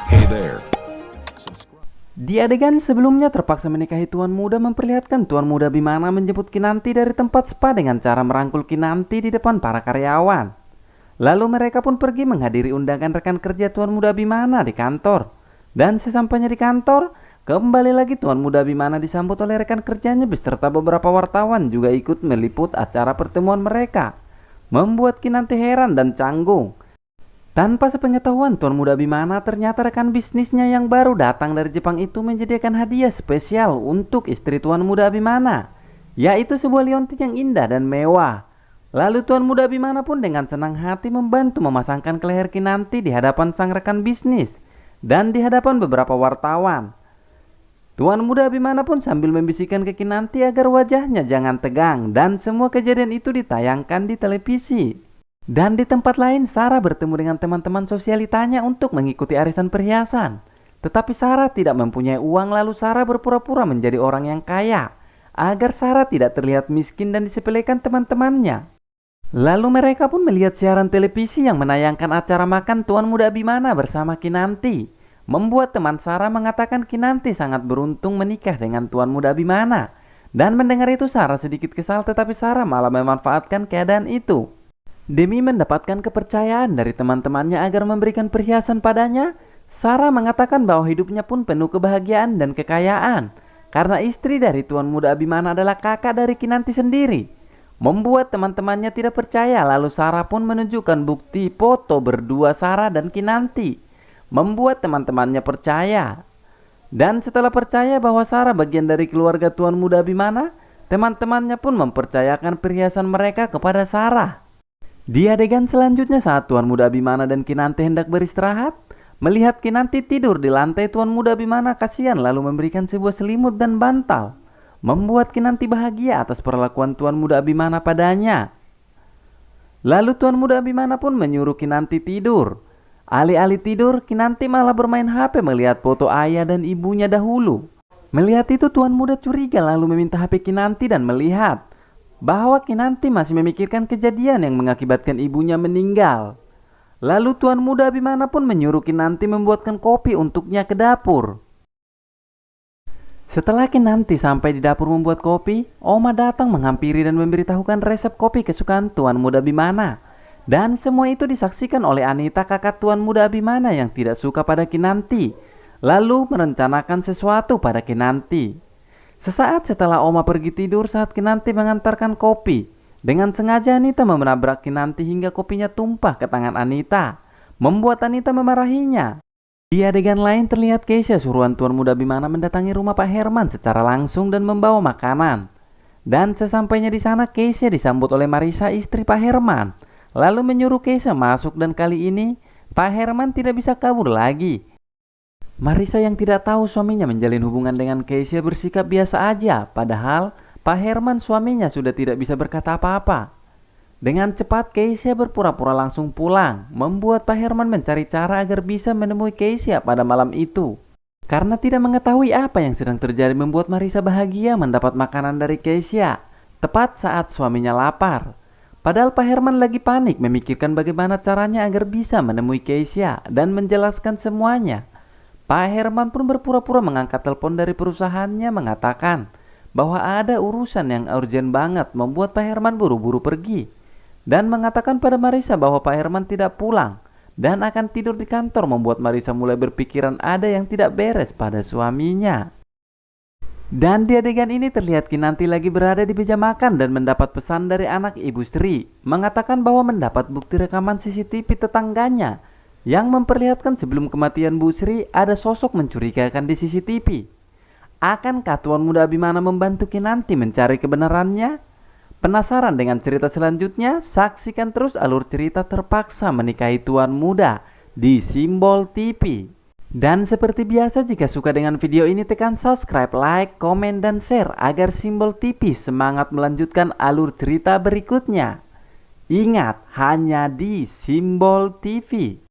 Hey there. Subscribe. Di adegan sebelumnya terpaksa menikahi tuan muda memperlihatkan tuan muda Bimana menjemput Kinanti dari tempat spa dengan cara merangkul Kinanti di depan para karyawan. Lalu mereka pun pergi menghadiri undangan rekan kerja tuan muda Bimana di kantor. Dan sesampainya di kantor, kembali lagi tuan muda Bimana disambut oleh rekan kerjanya beserta beberapa wartawan juga ikut meliput acara pertemuan mereka. Membuat Kinanti heran dan canggung. Tanpa sepengetahuan tuan muda Bimana, ternyata rekan bisnisnya yang baru datang dari Jepang itu menyediakan hadiah spesial untuk istri tuan muda Bimana, yaitu sebuah liontin yang indah dan mewah. Lalu tuan muda Bimana pun dengan senang hati membantu memasangkan ke leher Kinanti di hadapan sang rekan bisnis dan di hadapan beberapa wartawan. Tuan muda Bimana pun sambil membisikkan ke Kinanti agar wajahnya jangan tegang, dan semua kejadian itu ditayangkan di televisi. Dan di tempat lain, Sarah bertemu dengan teman-teman sosialitanya untuk mengikuti arisan perhiasan. Tetapi Sarah tidak mempunyai uang, lalu Sarah berpura-pura menjadi orang yang kaya agar Sarah tidak terlihat miskin dan disepelekan teman-temannya. Lalu mereka pun melihat siaran televisi yang menayangkan acara makan tuan muda Bimana bersama Kinanti, membuat teman Sarah mengatakan Kinanti sangat beruntung menikah dengan tuan muda Bimana. Dan mendengar itu Sarah sedikit kesal, tetapi Sarah malah memanfaatkan keadaan itu. Demi mendapatkan kepercayaan dari teman-temannya agar memberikan perhiasan padanya, Sarah mengatakan bahwa hidupnya pun penuh kebahagiaan dan kekayaan karena istri dari tuan muda Bimana adalah kakak dari Kinanti sendiri. Membuat teman-temannya tidak percaya, lalu Sarah pun menunjukkan bukti foto berdua Sarah dan Kinanti, membuat teman-temannya percaya. Dan setelah percaya bahwa Sarah bagian dari keluarga tuan muda Bimana, teman-temannya pun mempercayakan perhiasan mereka kepada Sarah. Di adegan selanjutnya saat tuan muda Bimana dan Kinanti hendak beristirahat, melihat Kinanti tidur di lantai, tuan muda Bimana kasihan lalu memberikan sebuah selimut dan bantal, membuat Kinanti bahagia atas perlakuan tuan muda Bimana padanya. Lalu tuan muda Bimana pun menyuruh Kinanti tidur. Alih-alih tidur, Kinanti malah bermain HP melihat foto ayah dan ibunya dahulu. Melihat itu tuan muda curiga lalu meminta HP Kinanti dan melihat bahwa Kinanti masih memikirkan kejadian yang mengakibatkan ibunya meninggal. Lalu tuan muda Bimana pun menyuruh Kinanti membuatkan kopi untuknya ke dapur. Setelah Kinanti sampai di dapur membuat kopi, Oma datang menghampiri dan memberitahukan resep kopi kesukaan tuan muda Bimana. Dan semua itu disaksikan oleh Anita, kakak tuan muda Bimana yang tidak suka pada Kinanti, lalu merencanakan sesuatu pada Kinanti. Sesaat setelah Oma pergi tidur saat Kinanti mengantarkan kopi, dengan sengaja Anita menabrak Kinanti hingga kopinya tumpah ke tangan Anita, membuat Anita memarahinya. Di adegan lain terlihat Keisha, suruhan tuan muda Bimana, mendatangi rumah Pak Herman secara langsung dan membawa makanan. Dan sesampainya di sana Keisha disambut oleh Marisa, istri Pak Herman, lalu menyuruh Keisha masuk, dan kali ini Pak Herman tidak bisa kabur lagi. Marisa yang tidak tahu suaminya menjalin hubungan dengan Keisha bersikap biasa aja, padahal Pak Herman suaminya sudah tidak bisa berkata apa-apa. Dengan cepat Keisha berpura-pura langsung pulang, membuat Pak Herman mencari cara agar bisa menemui Keisha pada malam itu. Karena tidak mengetahui apa yang sedang terjadi, membuat Marisa bahagia mendapat makanan dari Keisha tepat saat suaminya lapar. Padahal Pak Herman lagi panik memikirkan bagaimana caranya agar bisa menemui Keisha dan menjelaskan semuanya. Pak Herman pun berpura-pura mengangkat telepon dari perusahaannya mengatakan bahwa ada urusan yang urgent banget, membuat Pak Herman buru-buru pergi dan mengatakan pada Marisa bahwa Pak Herman tidak pulang dan akan tidur di kantor, membuat Marisa mulai berpikiran ada yang tidak beres pada suaminya. Dan di adegan ini terlihat Kinanti lagi berada di meja makan dan mendapat pesan dari anak Ibu Sri mengatakan bahwa mendapat bukti rekaman CCTV tetangganya yang memperlihatkan sebelum kematian Bu Sri ada sosok mencurigakan di CCTV. Akankah tuan muda Bimana membantu Kinanti mencari kebenarannya? Penasaran dengan cerita selanjutnya? Saksikan terus alur cerita Terpaksa Menikahi Tuan Muda di Simbol TV. Dan seperti biasa, jika suka dengan video ini tekan subscribe, like, komen, dan share agar Simbol TV semangat melanjutkan alur cerita berikutnya. Ingat, hanya di Simbol TV.